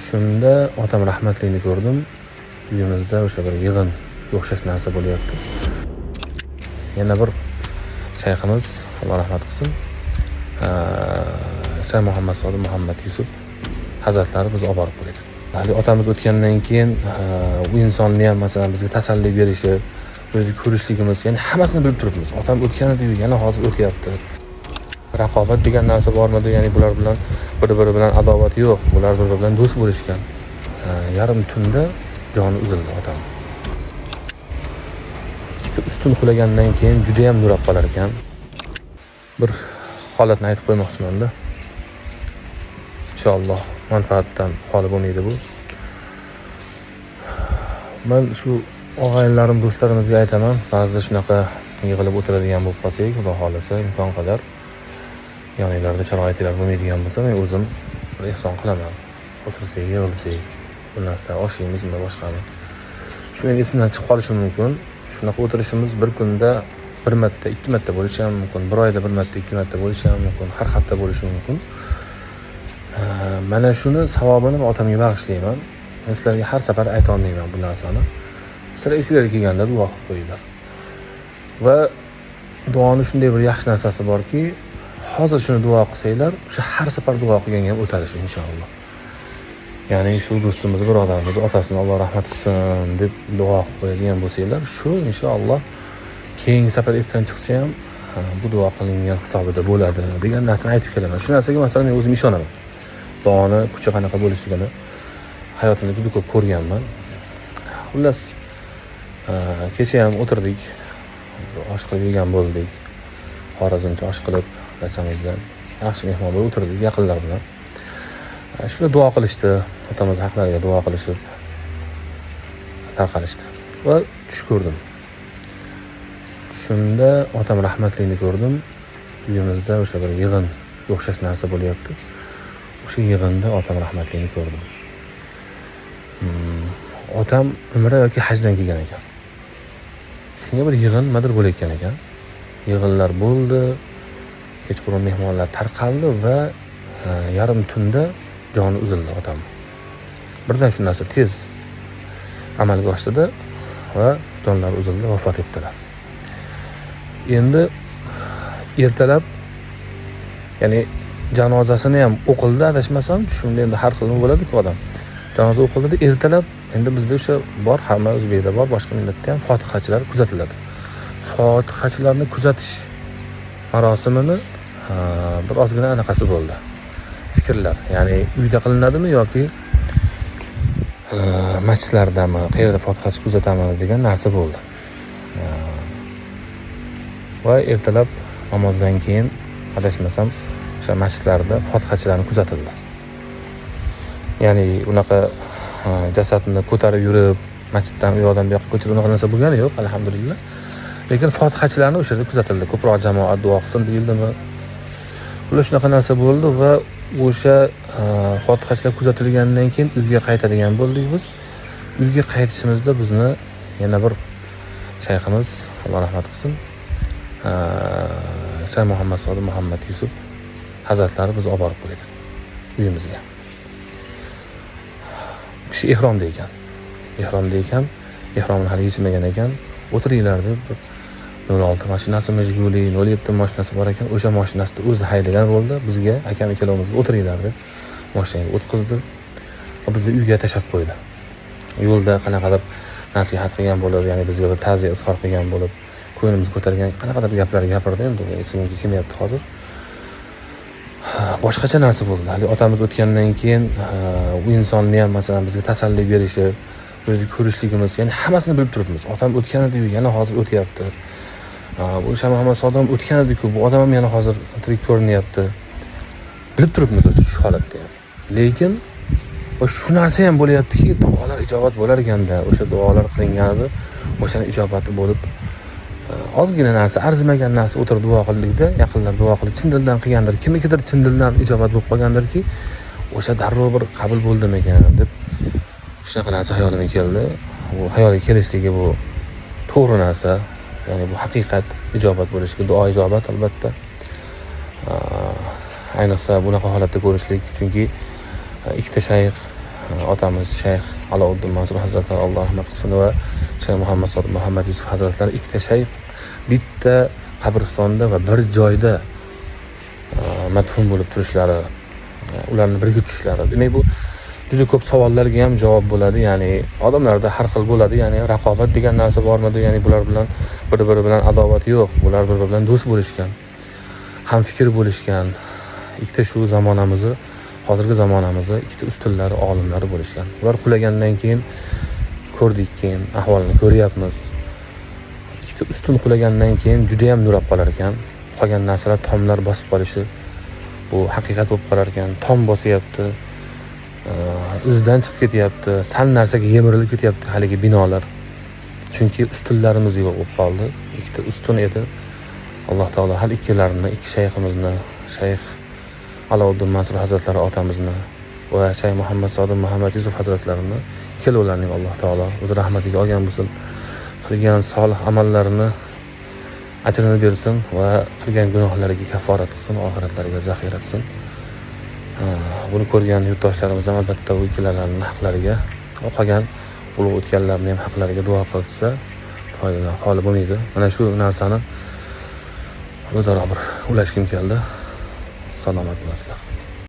Shunda otam rahmatligini ko'rdim. Uyimizda o'sha bir yig'in o'xshash narsa bo'lyapti. Yana bir shayximiz, Alloh rahmat qilsin, Shayx Muhammad Sodiq Muhammad Yusuf hazratlari bizni olib borib qo'ydi. Hali otamiz o'tgandan keyin u insonni ham masalan bizga tasalli berishi, ko'rishligimiz, ya'ni hammasini bilib turibmiz. Otam o'tgan edi, yana hozir o'tyapti. Raqobat degan narsa bormidi? Ya'ni bular bilan bir-biri bilan adovat yo'q. Bular bir-biri bilan do'st bo'lishgan. Yarim tunda joni uzildi otam. Ustun qulagandan keyin juda ham nurab qolar ekan. Bir holatni aytib qo'ymoqchiman-da. Inshaalloh manfaatdan xoli bo'lmaydi bu. Men shu og'aynilarim, do'stlarimizga aytaman, ba'zida shunaqa yig'ilib o'tiradigan bo'lib qolsak, xudo xolasa imkon qadar yoninglarda sharoitlar bo'lmaydigan bo'lsa, men o'zim bir ehson qilaman. O'tirsak, yig'ilsak, bu narsa oshimiz va boshqami. Shu men esimdan chiqib qolishi mumkin. Shunaqa o'tirishimiz bir kunda bir marta, ikki marta bo'lishi ham mumkin. Bir oyda bir marta, ikki marta bo'lishi ham mumkin. Har hafta bo'lishi mumkin. Mana shuni savobini otamga bag'ishlayman. Men sizlarga har safar ayta olmayman bu narsani. Sizlar esinglarga kelganda duo qilib qo'yinglar. Va duoni shunday bir yaxshi narsasi borki, hozir shuni duo qilsanglar, o'sha har safar duo qilganga ham o'tadi shu inshaalloh. Ya'ni shu do'stimiz, birodarimiz otasini Alloh rahmat qilsin deb duo qilib qo'yadigan bo'lsanglar, shu inshaalloh keyingi safar esdan chiqsa ham bu duo qilingan hisobida bo'ladi degan narsani aytib kelaman. Shu narsaga masalan men o'zim ishonaman. Duoni kuchi qanaqa bo'lishligini hayotimda juda ko'p ko'rganman. Xullas, kecha ham o'tirdik, osh qilib yegan bo'ldik. Xorazmcha osh qilib, dachamizdan yaxshi mehmon bo'lib o'tirdik yaqinlar bilan. Shuni duo qilishdi, otamiz haqlariga duo qilishib tarqalishdi va tush ko'rdim. Shunda otam rahmatligini ko'rdim. Uyimizda o'sha bir yig'in o'xshash narsa bo'lyapti. O'sha yig'inda otam rahmatligini ko'rdim. Otam umra yoki hajdan kelgan ekan. Shunga bir yig'in nimadir bo'layotgan ekan. Yig'inlar bo'ldi, kechqurun mehmonlar tarqaldi va yarim tunda joni uzildi otam. Birdan shu narsa tez amalga oshdi va jonlari uzildi, vafot etdilar. Endi ertalab, ya'ni janozasini ham o'qildi, adashmasam, shunda endi har xil bo'ladi-ku odam. Janoza o'qildi, ertalab endi bizda o'sha bor, hamma o'zbekda bor, boshqa millatda ham fotihachilar kuzatiladi. Fotihachilarni kuzatish marosimini bir ozgina anaqasi bo'ldi. Fikrlar, ya'ni uyda qilinadimi yoki masjidlardami, qayerda fotihachi kuzatamiz degan narsa bo'ldi. Va ertalab namozdan keyin adashmasam o'sha masjidlarda fotihachilarni kuzatildi. Ya'ni unaqa jasadni ko'tarib yurib, masjiddan u yoqdan bu yoqqa ko'chirib unaqa narsa bo'lgani yo'q, alhamdulillah. Lekin fotihachilarni o'sha yerda kuzatildi. Ko'proq jamoat duo qilsin deyildimi? Ular shunaqa narsa bo'ldi va o'sha fotihachilar kuzatilgandan keyin uyga qaytadigan bo'ldik biz. Uyga qaytishimizda bizni yana bir shayximiz, Alloh rahmat qilsin, Shayx Muhammad Sodiq Muhammad Yusuf hazratlari bizni olib borib qo'ydi uyimizga. Kishi ehromda ekan. Ehromni hali yechmagan ekan. O'tiringlar deb 06 mashinasi Majguli, 07 mashinasi bor ekan. O'sha mashinasida o'zi haydagan bo'ldi. Bizga, akam ikkalovimizga o'tiringlar deb mashinaga o'tkazdi. Va bizni uyga tashab qo'ydi. Yo'lda qanaqadir nasihat qilgan bo'lib, ya'ni bizga bir ta'ziya izhor qilgan bo'lib, ko'nglimizni ko'targan qanaqadir gaplar gapirdi. Endi esimga kelmayapti hozir. Boshqacha narsa bo'ldi. Hali otamiz o'tgandan keyin u insonni ham masalan bizga tasalli berishi, ko'rishligimiz, ya'ni hammasini bilib turibmiz. Otam o'tgan edi-yu, yana hozir o'tyapti. O'sha Muhammad Sodiq ham o'tgan edi-ku, bu odam ham yana hozir tirik ko'rinyapti. Bilib turibmiz shu holatda ham. Lekin shu narsa ham bo'lyaptiki, duolar ijobat bo'lar ekanda, o'sha duolar qilinganida o'shani ijobati bo'lib, ozgina narsa, arzimagan narsa o'tirib duo qildikda, yaqinlar duo qilib chin dildan qilgandir, kimnikidir chin dildan ijobat bo'lib qolgandirki, o'sha darrov bir qabul bo'ldimi ekan deb shunaqa narsa hayolimga keldi. Bu hayolga kelishligi bu to'g'ri narsa, ya'ni bu haqiqat, ijobat bo'lishiga, duo ijobat albatta. Ayniqsa bunaqa holatda ko'rishlik, chunki ikkita shayx otamiz Shayx Alovuddin Mansur hazratlari Alloh rahmat qilsin va Shayx Muhammad Sodiq Muhammad Yusuf hazratlari ikkita shayx bitta qabristonda va bir joyda madfun bo'lib turishlari, ularni birga tutishlari. Demak, bu juda ko'p savollarga ham javob bo'ladi. Ya'ni odamlarda har xil bo'ladi. Ya'ni raqobat degan narsa bormidi? Ya'ni bular bilan bir-biri bilan adovat yo'q. Bular bir-biri bilan do'st bo'lishgan, hamfikr bo'lishgan. Ikkita shu zamonamizni, hozirgi zamonamizni ikkita ustunlari, olimlari bo'lishgan. Ular qulagandan keyin ko'rdik, keyin ahvolini ko'ryapmiz. Ikkita ustun qulagandan keyin juda ham nurab qolar ekan. Qolgan narsalar tomlar bosib qolishi bu haqiqat bo'lib qolar ekan. Tom bosyapti. Izdan chiqib ketyapti, sal narsaga yemirilib ketyapti haligi binolar. Chunki ustunlarimiz yo'q bo'lib qoldi. Ikkita ustun edi. Alloh taolo har ikkilarini, ikki shayximizni, Shayx Alovuddin Mansur hazratlari otamizni va Shayx Muhammad Sodiq Muhammad Yusuf hazratlarini ikkalovlarining Alloh taolo o'z rahmatiga olgan bo'lsin. Qilgan solih amallarini ajrini bersin va qilgan gunohlariga kafforat qilsin, oxiratlariga zaxira qilsin. Buni ko'rgan yurtdoshlarimiz ham albatta bu ikkilarning haqlariga, qolgan ulug' o'tganlarning ham haqlariga duo qilsa foydadan xoli bo'lmaydi. Mana shu narsani o'zaro bir ulashgim keldi. Salomat bo'lasizlar.